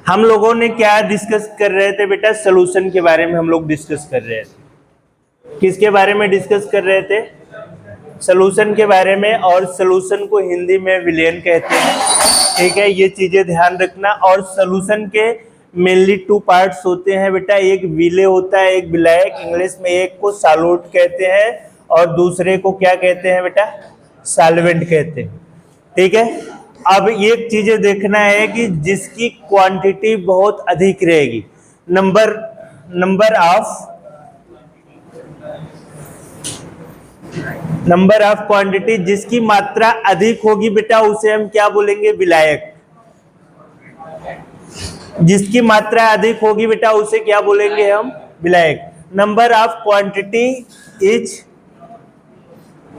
हम लोगों ने क्या डिस्कस कर रहे थे बेटा? सोल्यूशन के बारे में हम लोग डिस्कस कर रहे थे। किसके बारे में डिस्कस कर रहे थे? सोल्यूशन के बारे में। और सोल्यूशन को हिंदी में विलेन कहते हैं, ठीक है, ये चीजें ध्यान रखना। और सोल्यूशन के मेनली टू पार्ट्स होते हैं बेटा, एक विले होता है, एक विलायक। इंग्लिश में एक को सॉल्यूट कहते हैं और दूसरे को क्या कहते हैं बेटा? सॉल्वेंट कहते हैं, ठीक है। अब एक चीजें देखना है कि जिसकी क्वांटिटी बहुत अधिक रहेगी, नंबर ऑफ क्वांटिटी, जिसकी मात्रा अधिक होगी बेटा, उसे हम क्या बोलेंगे? विलायक। जिसकी मात्रा अधिक होगी बेटा, उसे क्या बोलेंगे हम? विलायक। Number of quantity is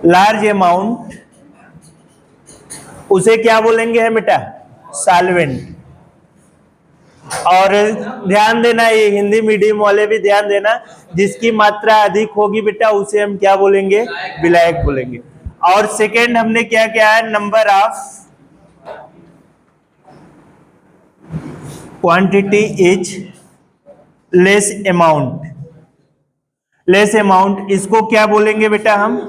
large amount, उसे क्या बोलेंगे हम बेटा? सॉल्वेंट। और ध्यान देना, ये हिंदी मीडियम वाले भी ध्यान देना, जिसकी मात्रा अधिक होगी बेटा, उसे हम क्या बोलेंगे? विलायक बोलेंगे। और सेकेंड हमने क्या किया है? Number of quantity is less amount, इसको क्या बोलेंगे बेटा हम?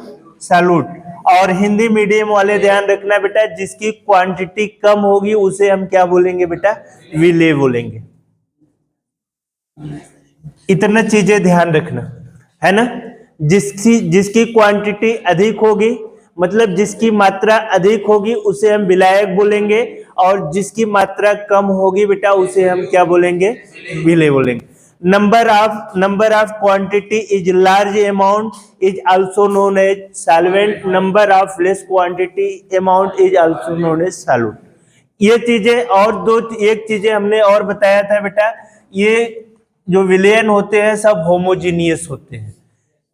सॉल्यूट। और हिंदी मीडियम वाले ध्यान रखना बेटा, जिसकी क्वांटिटी कम होगी उसे हम क्या बोलेंगे बेटा? विले बोलेंगे। इतना चीजें ध्यान रखना है ना। जिसकी क्वांटिटी अधिक होगी, मतलब जिसकी मात्रा अधिक होगी, उसे हम विलायक बोलेंगे। और जिसकी मात्रा कम होगी बेटा, उसे हम क्या बोलेंगे? विले बोलेंगे। Number of quantity is large amount is also known as solvent. Number of less quantity amount is also known as solute. ये चीजें। और एक चीजें हमने और बताया था बेटा, ये जो विलेन होते हैं सब होमोजीनियस होते हैं।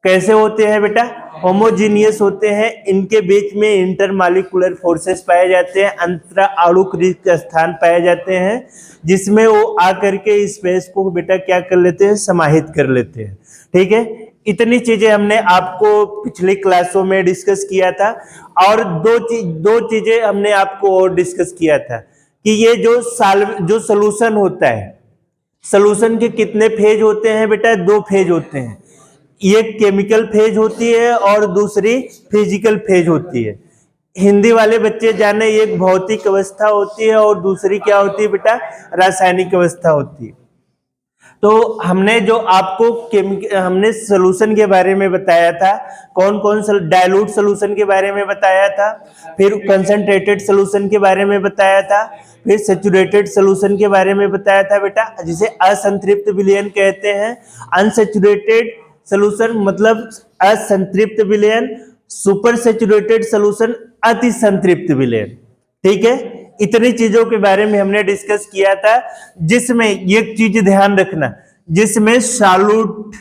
कैसे होते हैं बेटा? होमोजीनियस होते हैं। इनके बीच में इंटरमॉलिक्यूलर फोर्सेस पाए जाते हैं, अंतरा आणुक रिक्त स्थान पाए जाते हैं, जिसमें वो आकर के स्पेस को बेटा क्या कर लेते हैं? समाहित कर लेते हैं, ठीक है। इतनी चीजें हमने आपको पिछली क्लासों में डिस्कस किया था। और दो चीजें हमने आपको और डिस्कस किया था कि ये जो सोल्यूशन होता है, सोल्यूशन के कितने फेज होते हैं बेटा? 2 फेज होते हैं। एक केमिकल फेज होती है और दूसरी फिजिकल फेज होती है। हिंदी वाले बच्चे जाने, एक भौतिक अवस्था होती है और दूसरी क्या होती है बेटा? रासायनिक अवस्था होती है। तो हमने जो आपको हमने सोल्यूशन के बारे में बताया था, कौन कौन सा डाइल्यूट सोल्यूशन के बारे में बताया था, फिर कंसंट्रेटेड सोल्यूशन के बारे में बताया था, फिर सैचुरेटेड सोल्यूशन के बारे में बताया था बेटा, जिसे असंतृप्त विलयन कहते हैं। अनसैचुरेटेड सोल्यूशन मतलब असंतृप्त विलयन, सुपर सैचुरेटेड सोल्यूशन अति संतृप्त विलयन, ठीक है। इतनी चीजों के बारे में हमने डिस्कस किया था, जिसमें एक चीज ध्यान रखना, जिसमें सॉल्यूट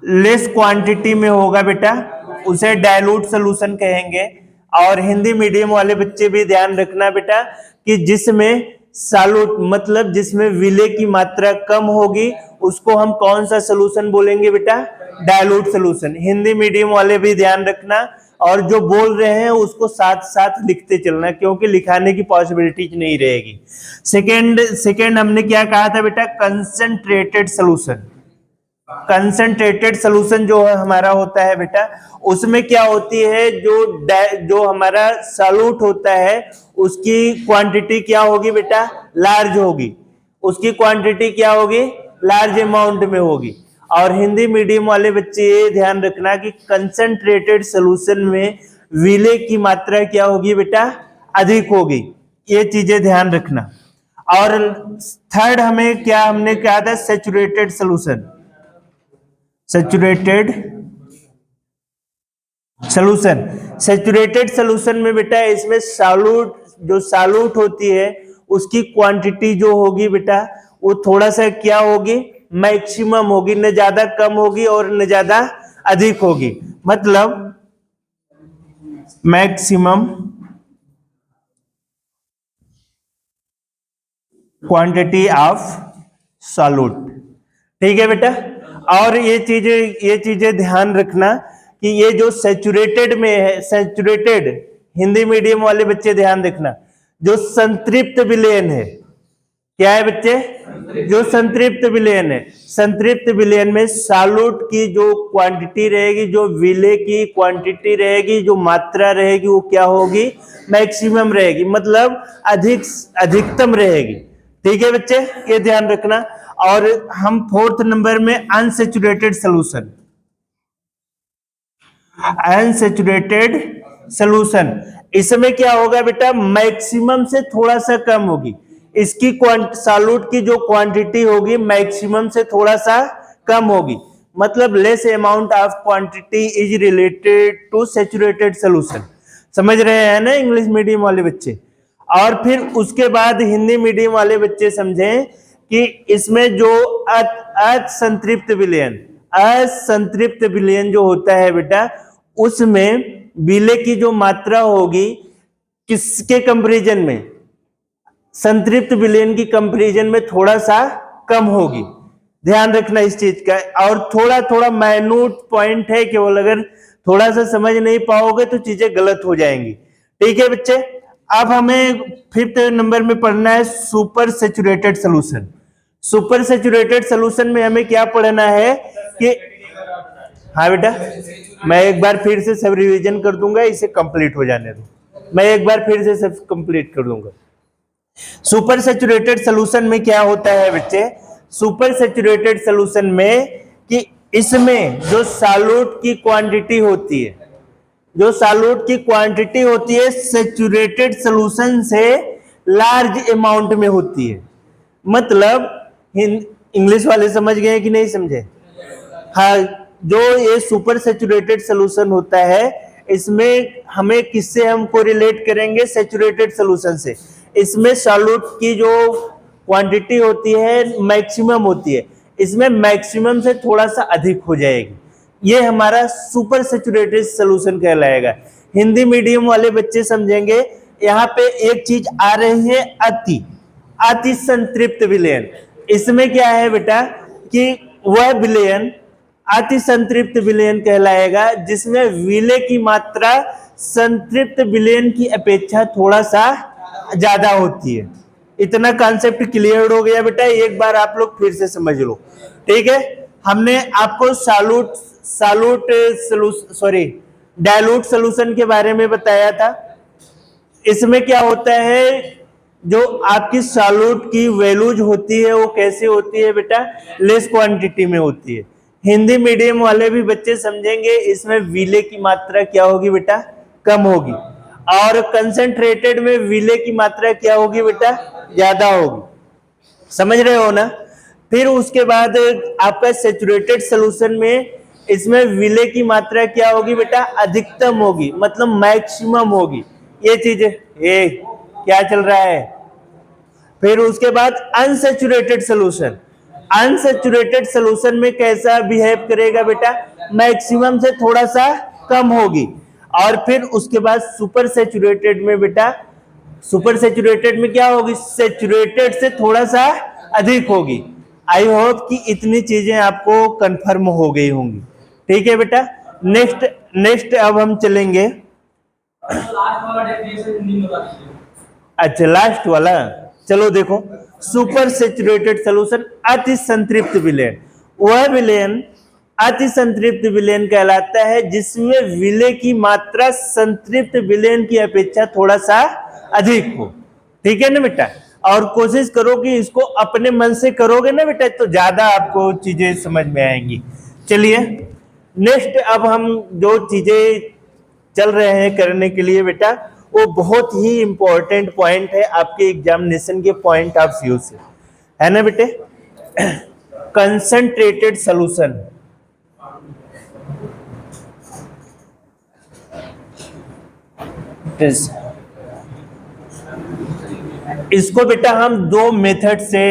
लेस क्वांटिटी में होगा बेटा, उसे डाइल्यूट सोल्यूशन कहेंगे। और हिंदी मीडियम वाले बच्चे भी ध्यान रखना बेटा कि जिसमें सॉल्यूट मतलब जिसमें विले की मात्रा कम होगी, उसको हम कौन सा सोल्यूशन बोलेंगे बेटा? Dilute solution. हिंदी मीडियम वाले भी ध्यान रखना, और जो बोल रहे हैं उसको साथ साथ लिखते चलना, क्योंकि लिखाने की पॉसिबिलिटी नहीं रहेगी। सेकेंड हमने क्या कहा था बेटा? Concentrated solution. कंसंट्रेटेड सोल्यूशन जो है हमारा होता है बेटा, उसमें क्या होती है, जो हमारा सॉल्यूट होता है उसकी क्वांटिटी क्या होगी बेटा? लार्ज होगी। उसकी क्वांटिटी क्या होगी? लार्ज अमाउंट में होगी। और हिंदी मीडियम वाले बच्चे ये ध्यान रखना कि कंसंट्रेटेड सोल्यूशन में विले की मात्रा क्या होगी बेटा? अधिक होगी। ये चीजें ध्यान रखना। और थर्ड हमने कहा था सैचुरेटेड सोल्यूशन। सैचुरेटेड सोल्यूशन में बेटा, इसमें सॉल्यूट होती है, उसकी क्वांटिटी जो होगी बेटा, वो थोड़ा सा क्या होगी? मैक्सिमम होगी, न ज्यादा कम होगी और न ज्यादा अधिक होगी। मतलब मैक्सिमम क्वांटिटी ऑफ सॉल्यूट, ठीक है बेटा। और ये चीजें ध्यान रखना कि ये जो सैचुरेटेड में है, सैचुरेटेड हिंदी मीडियम वाले बच्चे ध्यान रखना, जो संतृप्त विलयन है, क्या है बच्चे, जो संतृप्त विलयन है, संतृप्त विलयन में सॉल्यूट की जो क्वांटिटी रहेगी, जो विलय की क्वांटिटी रहेगी, जो मात्रा रहेगी, वो क्या होगी, मैक्सिमम रहेगी, मतलब अधिकतम रहेगी। ठीक है बच्चे, ये ध्यान रखना। और हम 4th नंबर में अनसैचुरेटेड सॉल्यूशन, अनसैचुरेटेड सॉल्यूशन, इसमें क्या होगा बेटा, मैक्सिमम से थोड़ा सा कम होगी, इसकी सॉल्यूट की जो क्वांटिटी होगी मैक्सिमम से थोड़ा सा कम होगी, मतलब less amount of quantity is related to saturated solution. समझ रहे हैं ना इंग्लिश मीडियम वाले बच्चे। और फिर उसके बाद हिंदी मीडियम वाले बच्चे समझें कि इसमें जो असंतृप्त विलयन, असंतृप्त विलयन जो होता है बेटा, उसमें विलय की जो मात्रा होगी किसके कंपैरिजन में, संतृप्त विलयन की कंपैरिजन में थोड़ा सा कम होगी। ध्यान रखना इस चीज का। और थोड़ा थोड़ा माइन्यूट पॉइंट है, केवल अगर थोड़ा सा समझ नहीं पाओगे तो चीजें गलत हो जाएंगी। ठीक है बच्चे, अब हमें 5th नंबर में पढ़ना है super saturated solution. Super saturated solution में हमें क्या पढ़ना है कि, हाँ बेटा, मैं एक बार फिर से सब रिवीजन कर दूंगा, इसे कंप्लीट हो जाने दो, मैं एक बार फिर से सब कंप्लीट कर दूंगा। सुपर सैचुरेटेड सॉल्यूशन में क्या होता है बच्चे, सुपर सैचुरेटेड सॉल्यूशन में कि इसमें जो सॉल्यूट की क्वांटिटी होती है, जो सॉल्यूट की क्वांटिटी होती है सैचुरेटेड सॉल्यूशन से लार्ज अमाउंट में होती है। मतलब इंग्लिश वाले समझ गए कि नहीं समझे? हाँ, जो ये सुपर सैचुरेटेड सॉल्यूशन होता है, इसमें हमें किससे हम कोरिलेट करेंगे, सैचुरेटेड सॉल्यूशन से। इसमें सॉल्यूट की जो क्वांटिटी होती है मैक्सिमम होती है, इसमें मैक्सिमम से थोड़ा सा अधिक हो जाएगी, ये हमारा सुपर सैचुरेटेड सॉल्यूशन कहलाएगा। हिंदी मीडियम वाले बच्चे समझेंगे, यहाँ पे एक चीज आ रही है अति संतृप्त विलयन। इसमें क्या है बेटा कि वह विलयन अति संतृप्त विलयन कहलाएगा जिसमें विलय की मात्रा संतृप्त विलयन की अपेक्षा थोड़ा सा ज्यादा होती है। इतना कॉन्सेप्ट क्लियर हो गया बेटा, एक बार आप लोग फिर से समझ लो। ठीक है, हमने आपको डाइल्यूट सॉल्यूशन के बारे में बताया था। इसमें क्या होता है, जो आपकी सॉल्यूट की वैल्यूज होती है वो कैसे होती है बेटा, लेस क्वांटिटी में होती है। हिंदी मीडियम वाले भी बच्चे समझेंगे, इसमें विलय की मात्रा क्या होगी बेटा, कम होगी। और कंसंट्रेटेड में विलय की मात्रा क्या होगी बेटा, ज्यादा होगी। समझ रहे हो ना? फिर उसके बाद आपका सैचुरेटेड सॉल्यूशन में इसमें विलय की मात्रा क्या होगी बेटा, अधिकतम होगी, मतलब मैक्सिमम होगी। ये चीज ये क्या चल रहा है। फिर उसके बाद अनसैचुरेटेड सॉल्यूशन, अनसैचुरेटेड सॉल्यूशन में कैसा बिहेव करेगा बेटा, मैक्सिमम से थोड़ा सा कम होगी। और फिर उसके बाद सुपर सैचुरेटेड में बेटा, सुपर सैचुरेटेड में क्या होगी, सैचुरेटेड से थोड़ा सा अधिक होगी। आई होप कि इतनी चीजें आपको कंफर्म हो गई होंगी। ठीक है बेटा, नेक्स्ट अब हम चलेंगे। अच्छा, लास्ट वाला, चलो देखो, सुपर सैचुरेटेड सॉल्यूशन अति संतृप्त विलयन, वह विलयन अति संतृप्त विलयन कहलाता है जिसमें विलय की मात्रा संतृप्त विलयन की अपेक्षा थोड़ा सा अधिक हो। ठीक है ना बेटा, और कोशिश करो कि इसको अपने मन से करोगे ना बेटा तो ज्यादा आपको चीजें समझ में आएंगी। चलिए नेक्स्ट, अब हम जो चीजें चल रहे हैं करने के लिए बेटा, वो बहुत ही इंपॉर्टेंट पॉइंट है आपके एग्जामिनेशन के पॉइंट ऑफ व्यू से, है ना बेटे। कंसंट्रेटेड सॉल्यूशन, इसको बेटा हम दो मेथड से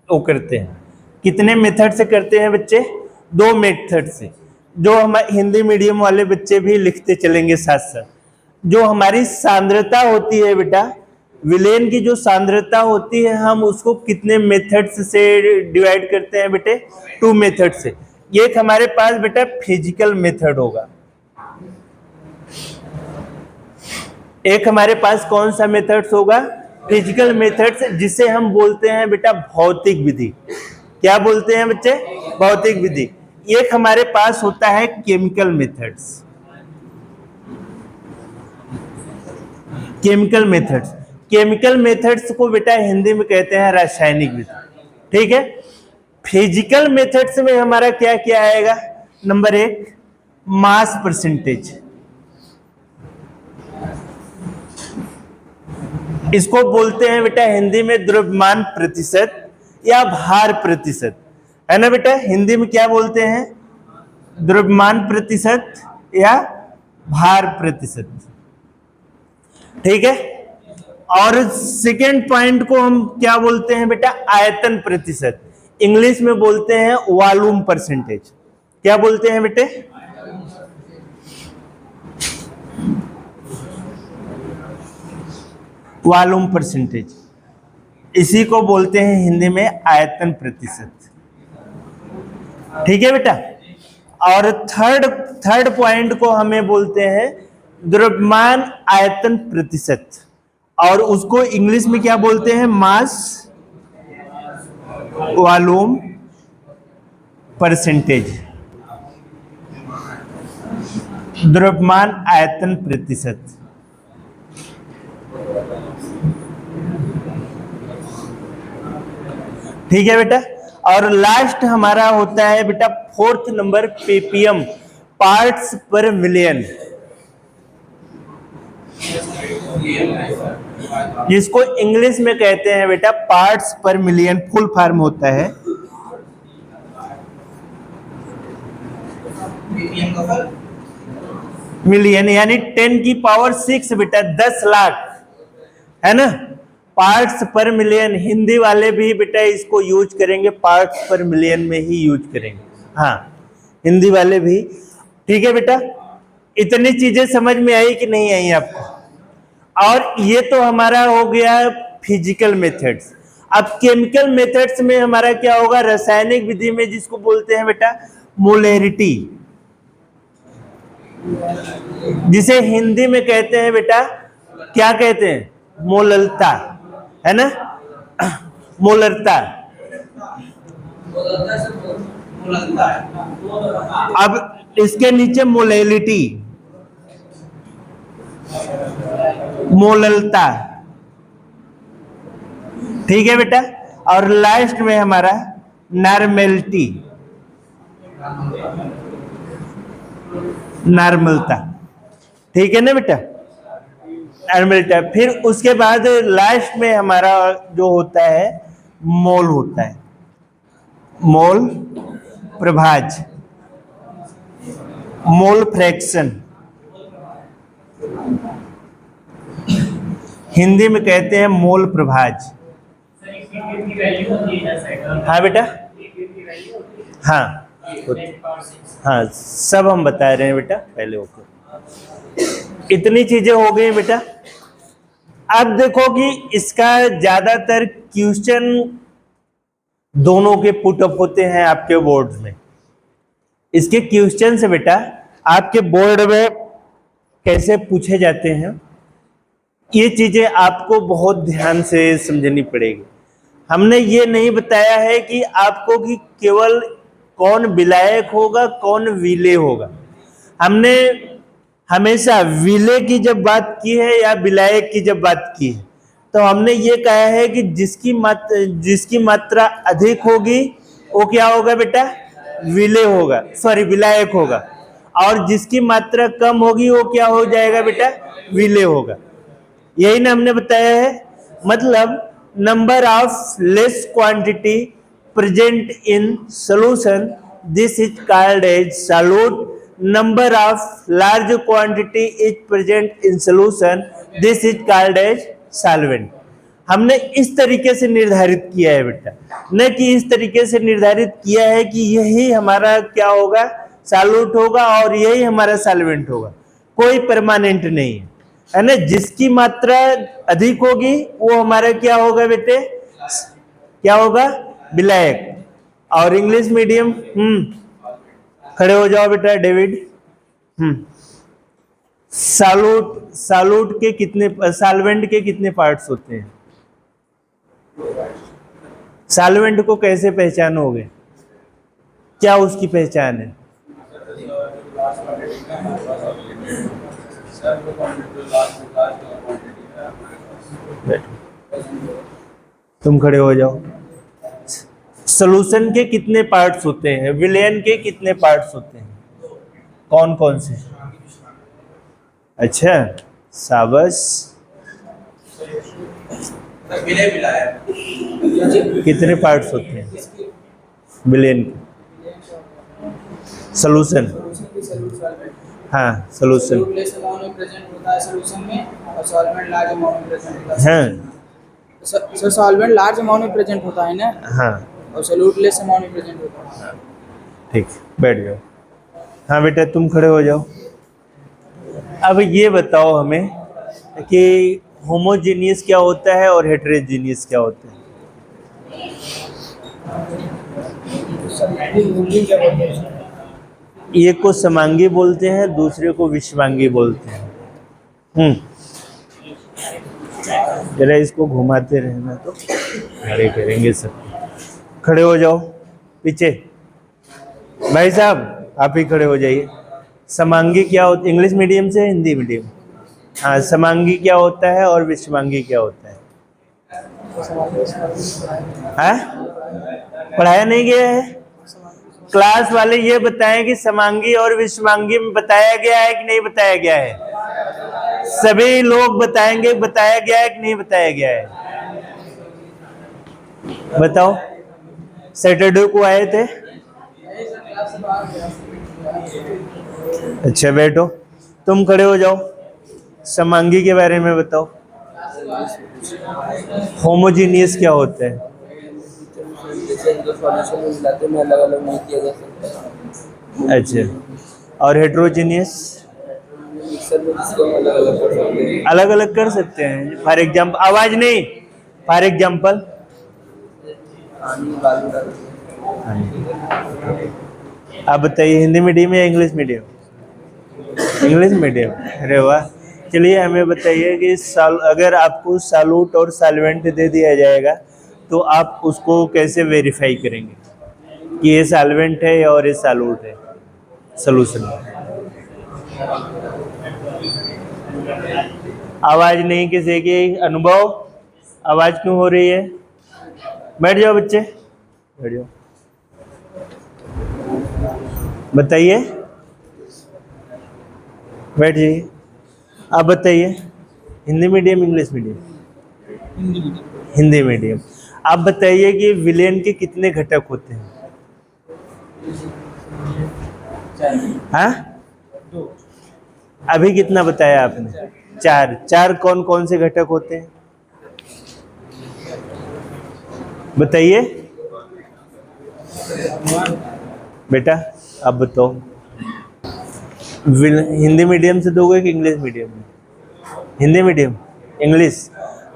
वो करते हैं। कितने मेथड से करते हैं बच्चे, दो मेथड से, जो हम हिंदी मीडियम वाले बच्चे भी लिखते चलेंगे साथ साथ। जो हमारी सांद्रता होती है बेटा, विलयन की जो सांद्रता होती है, हम उसको कितने मेथड्स से डिवाइड करते हैं बेटे, 2 मेथड से। एक हमारे पास बेटा फिजिकल मेथड होगा, एक हमारे पास कौन सा मेथड्स होगा, फिजिकल मेथड्स, जिसे हम बोलते हैं बेटा भौतिक विधि। क्या बोलते हैं बच्चे, भौतिक विधि। एक हमारे पास होता है chemical methods. Chemical methods, chemical methods को बेटा हिंदी में कहते हैं रासायनिक विधि, ठीक है। फिजिकल मेथड्स में हमारा क्या क्या आएगा, नंबर 1 मास परसेंटेज, इसको बोलते हैं बेटा हिंदी में द्रव्यमान प्रतिशत या भार प्रतिशत, है ना बेटा। हिंदी में क्या बोलते हैं, द्रव्यमान प्रतिशत या भार प्रतिशत, ठीक है। और सेकेंड पॉइंट को हम क्या बोलते हैं बेटा, आयतन प्रतिशत, इंग्लिश में बोलते हैं वॉल्यूम परसेंटेज। क्या बोलते हैं बेटे, वॉल्यूम परसेंटेज, इसी को बोलते हैं हिंदी में आयतन प्रतिशत, ठीक है बेटा। और थर्ड पॉइंट को हमें बोलते हैं द्रव्यमान आयतन प्रतिशत, और उसको इंग्लिश में क्या बोलते हैं, मास वॉल्यूम परसेंटेज, द्रव्यमान आयतन प्रतिशत, ठीक है बेटा। और लास्ट हमारा होता है बेटा फोर्थ नंबर पीपीएम, पार्ट्स पर मिलियन, जिसको इंग्लिश में कहते हैं बेटा पार्ट्स पर मिलियन, फुल फॉर्म होता है मिलियन, यानी 10 की पावर 6 बेटा, 10 लाख, है ना। पार्ट्स पर मिलियन, हिंदी वाले भी बेटा इसको यूज करेंगे, पार्ट्स पर मिलियन में ही यूज करेंगे, हाँ हिंदी वाले भी, ठीक है बेटा। इतनी चीजें समझ में आई कि नहीं आई आपको। और ये तो हमारा हो गया फिजिकल मेथड्स। अब केमिकल मेथड्स में हमारा क्या होगा, रासायनिक विधि में जिसको बोलते हैं बेटा मोलेरिटी, जिसे हिंदी में कहते हैं बेटा क्या कहते हैं, मोललता, है ना, मोलरता। अब इसके नीचे मोलेलिटी, मोललता, ठीक है बेटा। और लास्ट में हमारा नॉर्मेलिटी, नॉर्मलता, ठीक है ना बेटा, नॉर्मलता। फिर उसके बाद लास्ट में हमारा जो होता है मोल होता है, मोल प्रभाज, मोल फ्रैक्शन, हिंदी में कहते हैं मोल प्रभाज। हाँ बेटा, हाँ हाँ सब हम बता रहे हैं बेटा पहले, ओके। इतनी चीजें हो गई बेटा। अब देखो कि इसका ज्यादातर क्वेश्चन दोनों के पुट अप होते हैं आपके बोर्ड में। इसके क्वेश्चन से बेटा आपके बोर्ड में कैसे पूछे जाते हैं, ये चीजें आपको बहुत ध्यान से समझनी पड़ेगी। हमने ये नहीं बताया है कि आपको कि केवल कौन विलायक होगा कौन विलेय होगा। हमने हमेशा विलेय की जब बात की है या विलायक की जब बात की है तो हमने ये कहा है कि जिसकी मात्रा अधिक होगी वो क्या होगा बेटा, विलेय होगा, सॉरी विलायक होगा, और जिसकी मात्रा कम होगी वो क्या हो जाएगा बेटा, विलेय होगा। यही ना हमने बताया है। मतलब number of less quantity present in solution, this is called as solute. Number of large quantity is present in solution, this is called as solvent. हमने इस तरीके से निर्धारित किया है बेटा, न कि इस तरीके से निर्धारित किया है कि यही हमारा क्या होगा, सॉल्यूट होगा और यही हमारा सॉल्वेंट होगा। कोई परमानेंट नहीं है ना। जिसकी मात्रा अधिक होगी वो हमारा क्या होगा बेटे, क्या होगा, विलायक। और इंग्लिश मीडियम, खड़े हो जाओ बेटा डेविड। सालूट के कितने, सॉल्वेंट के कितने पार्ट्स होते हैं? सॉल्वेंट को कैसे पहचानोगे? क्या उसकी पहचान है? तुम खड़े हो जाओ। सॉल्यूशन के कितने पार्ट्स होते हैं? विलेन के कितने पार्ट्स होते हैं? कौन कौन से? अच्छा, शाबाश। कितने पार्ट्स होते हैं विलेन के? सॉल्यूशन, हाँ सॉल्यूशन, हाँ सर सॉल्वेंट लार्ज अमाउंट में प्रेजेंट होता है ना, हाँ और सॉल्यूट लेस अमाउंट में प्रेजेंट होता है। ठीक, बैठ जाओ। हाँ बेटा तुम खड़े हो जाओ। अब ये बताओ हमें कि होमोजेनियस क्या होता है और हेटेरोजेनियस क्या होता है? एक को समांगी बोलते हैं, दूसरे को विषमांगी बोलते हैं। जरा इसको घुमाते रहना तो खड़े करेंगे सब। खड़े हो जाओ पीछे। भाई साहब आप ही खड़े हो जाइए। समांगी क्या होता है? इंग्लिश मीडियम से हिंदी मीडियम? हाँ, समांगी क्या होता है और विषमांगी क्या होता है? हाँ, पढ़ाया नहीं गया है? क्लास वाले ये बताएं कि समांगी और विषमांगी में बताया गया है कि नहीं बताया गया है? सभी लोग बताएंगे बताया गया है कि नहीं बताया गया है? बताओ। सैटरडे को आए थे? अच्छा बैठो। तुम खड़े हो जाओ। समांगी के बारे में बताओ। होमोजीनियस क्या होता है? अच्छा, और हेट्रोजीनियस? अलग अलग कर सकते हैं। फॉर एग्जाम्पल, आवाज नहीं, फॉर एग्जाम्पल। आप बताइए, हिंदी मीडियम या इंग्लिश मीडियम? English medium. अरे वाह। चलिए हमें बताइए कि अगर आपको सॉल्यूट और सॉल्वेंट दे दिया जाएगा तो आप उसको कैसे वेरीफाई करेंगे कि ये सॉल्वेंट है और ये सॉल्यूट है सॉल्यूशन? आवाज नहीं किसी की। अनुभव, आवाज क्यों हो रही है? बैठ जाओ बच्चे, बैठ जाओ। बताइए, बैठ जाइए। आप बताइए, Hindi medium English medium? Hindi medium. आप बताइए कि विलेन के कितने घटक होते हैं? हाँ, अभी कितना बताया आपने? चार। चार कौन कौन से घटक होते हैं बताइए बेटा, आप बताओ। हिंदी मीडियम से दोगे कि इंग्लिश मीडियम में? Hindi medium, English.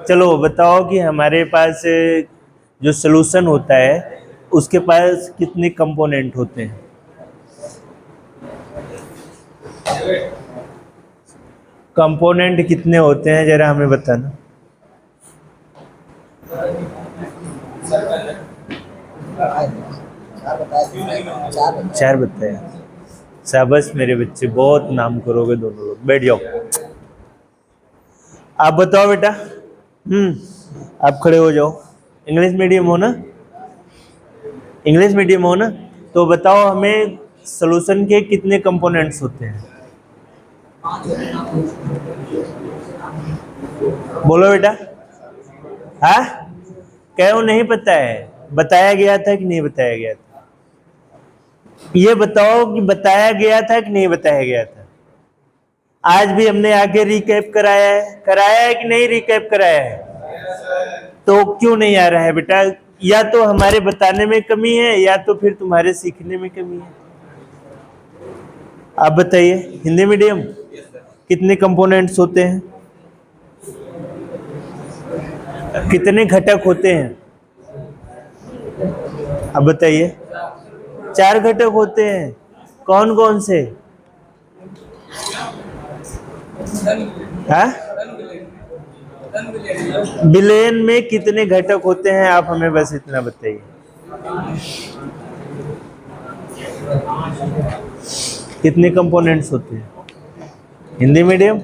चलो बताओ कि हमारे पास जो सॉल्यूशन होता है उसके पास कितने कंपोनेंट होते हैं? कंपोनेंट कितने होते हैं जरा हमें बताना। चार बताया। शाबाश मेरे बच्चे, बहुत नाम करोगे दोनों लोग। बैठ जाओ। आप बताओ बेटा। आप खड़े हो जाओ। इंग्लिश मीडियम हो ना? इंग्लिश मीडियम हो ना? तो बताओ हमें सॉल्यूशन के कितने कंपोनेंट्स होते हैं? बोलो बेटा। हाँ, क्यों नहीं पता है? बताया गया था कि नहीं बताया गया था? ये बताओ कि बताया गया था कि नहीं बताया गया था? आज भी हमने आगे रिकैप कराया है कि नहीं रिकैप कराया है? तो क्यों नहीं आ रहा है बेटा? या तो हमारे बताने में कमी है या तो फिर तुम्हारे सीखने में कमी है। आप बताइए, हिंदी मीडियम कितने कंपोनेंट्स होते हैं? कितने घटक होते हैं? अब बताइए। चार घटक होते हैं। कौन कौन से? हाँ, बिलियन में कितने घटक होते हैं आप हमें बस इतना बताइए। कितने कंपोनेंट्स होते हैं हिंदी मीडियम,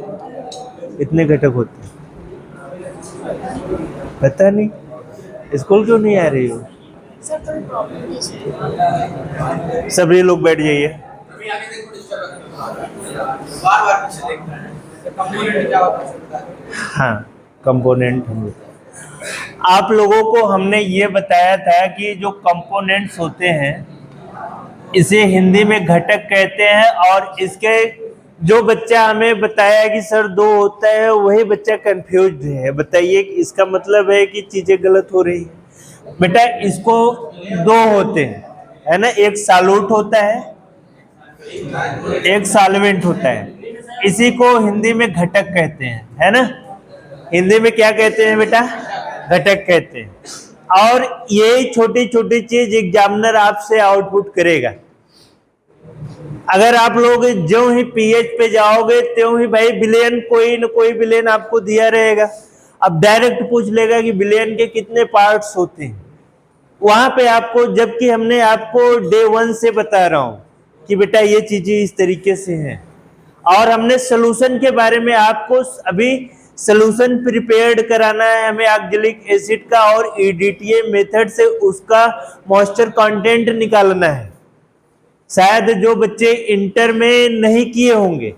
कितने घटक होते हैं पता नहीं, स्कूल क्यों नहीं आ रही हो? सभी लोग बैठ जाइए। हाँ, कंपोनेंट हम आप लोगों को हमने ये बताया था कि जो कंपोनेंट्स होते हैं इसे हिंदी में घटक कहते हैं, और इसके जो बच्चा हमें बताया कि सर दो होता है वही बच्चा कंफ्यूज है। बताइए इसका मतलब है कि चीजें गलत हो रही है। बेटा इसको दो होते हैं, है ना, एक सॉल्यूट होता है, एक सॉल्वेंट होता है। इसी को हिंदी में घटक कहते हैं, है ना। हिंदी में क्या कहते हैं बेटा? घटक कहते हैं। और ये छोटी छोटी चीज एग्जामिनर आपसे आउटपुट करेगा। अगर आप लोग जो ही पीएच पे जाओगे त्यों ही भाई बिलियन, कोई न कोई बिलियन आपको दिया रहेगा। अब डायरेक्ट पूछ लेगा कि बिलियन के कितने पार्ट्स होते हैं, वहां पे आपको, जबकि हमने आपको डे 1 से बता रहा हूं कि बेटा ये चीजें इस तरीके से हैं, और हमने सोल्यूशन के बारे में आपको अभी सोल्यूशन प्रिपेयर्ड कराना है हमें ऑक्जेलिक एसिड का, और ईडीटीए मेथड से उसका मॉइस्चर कंटेंट निकालना है। शायद जो बच्चे इंटर में नहीं किए होंगे,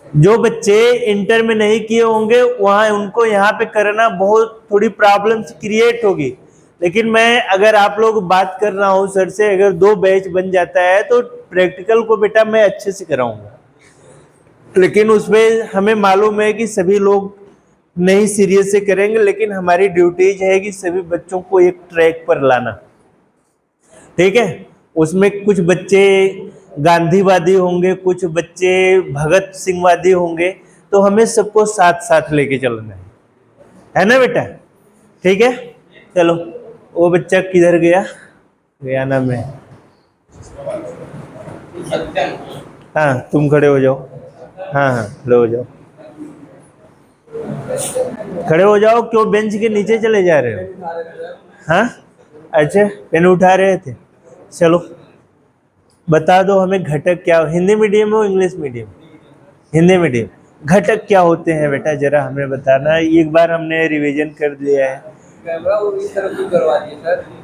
जो बच्चे इंटर में नहीं किए होंगे वहां उनको यहाँ पे करना बहुत थोड़ी प्रॉब्लम्स क्रिएट होगी। लेकिन मैं अगर आप लोग बात कर रहा हूँ सर से, अगर 2 बैच बन जाता है तो प्रैक्टिकल को बेटा मैं अच्छे से कराऊंगा। लेकिन उसमें हमें मालूम है कि सभी लोग नहीं सीरियस से करेंगे, लेकिन हमारी ड्यूटीज है कि सभी बच्चों को एक ट्रैक पर लाना, ठीक है। उसमें कुछ बच्चे गांधीवादी होंगे, कुछ बच्चे भगत सिंहवादी होंगे, तो हमें सबको साथ साथ लेके चलना है ना बेटा, ठीक है। चलो वो बच्चा किधर गया, गया ना मैं। हाँ तुम खड़े हो जाओ, हाँ खड़े हो जाओ, खड़े हो जाओ। क्यों बेंच के नीचे चले जा रहे हो? हाँ अच्छा, पेन उठा रहे थे। चलो बता दो हमें घटक क्या, हिंदी मीडियम हो इंग्लिश मीडियम? हिंदी मीडियम। घटक क्या होते हैं बेटा जरा हमें बताना। एक बार हमने रिवीजन कर लिया है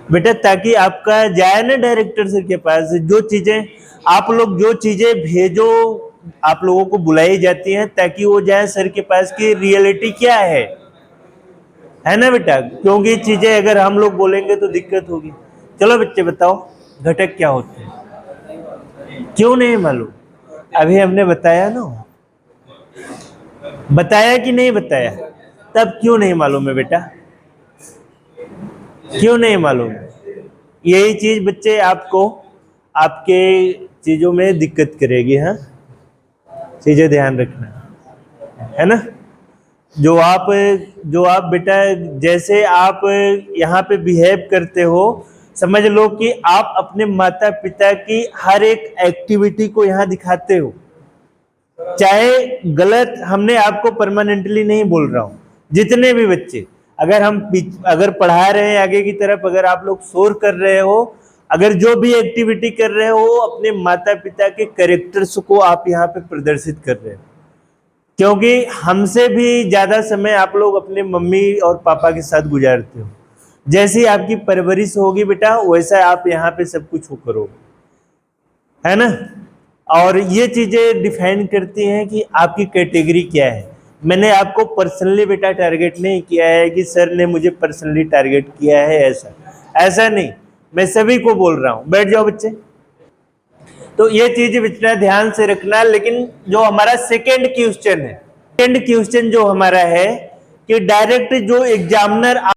बेटा, ताकि आपका जाए ना डायरेक्टर सर के पास। जो चीजें आप लोग, जो चीजें भेजो आप लोगों को बुलाई जाती हैं ताकि वो जाए सर के पास कि रियलिटी क्या है ना बेटा। क्योंकि चीजें अगर हम लोग बोलेंगे तो दिक्कत होगी। चलो बच्चे बताओ घटक क्या होते हैं। क्यों नहीं मालूम? अभी हमने बताया ना, बताया कि नहीं बताया? तब क्यों नहीं मालूम है बेटा? क्यों नहीं मालूम? यही चीज बच्चे आपको आपके चीजों में दिक्कत करेगी। हाँ चीजें ध्यान रखना, है ना। जो आप बेटा जैसे आप यहाँ पे बिहेव करते हो, समझ लो कि आप अपने माता पिता की हर एक एक्टिविटी को यहाँ दिखाते हो, चाहे गलत। हमने आपको परमानेंटली नहीं बोल रहा हूँ। जितने भी बच्चे अगर पढ़ा रहे हैं आगे की तरफ, अगर आप लोग शोर कर रहे हो, अगर जो भी एक्टिविटी कर रहे हो, अपने माता पिता के कैरेक्टर्स को आप यहाँ पे प्रदर्शित कर रहे हो। क्योंकि हमसे भी ज्यादा समय आप लोग अपने मम्मी और पापा के साथ गुजारते हो। जैसी आपकी परवरिश होगी बेटा वैसा आप यहाँ पे सब कुछ करोगे, है ना। और ये चीजें डिफाइन करती हैं कि आपकी कैटेगरी क्या है। मैंने आपको पर्सनली बेटा टारगेट नहीं किया है कि सर ने मुझे पर्सनली टारगेट किया है, ऐसा नहीं। मैं सभी को बोल रहा हूं। बैठ जाओ बच्चे। तो ये चीज बेटा ध्यान से रखना। लेकिन जो हमारा सेकेंड क्वेश्चन जो हमारा है कि डायरेक्ट जो एग्जामिनर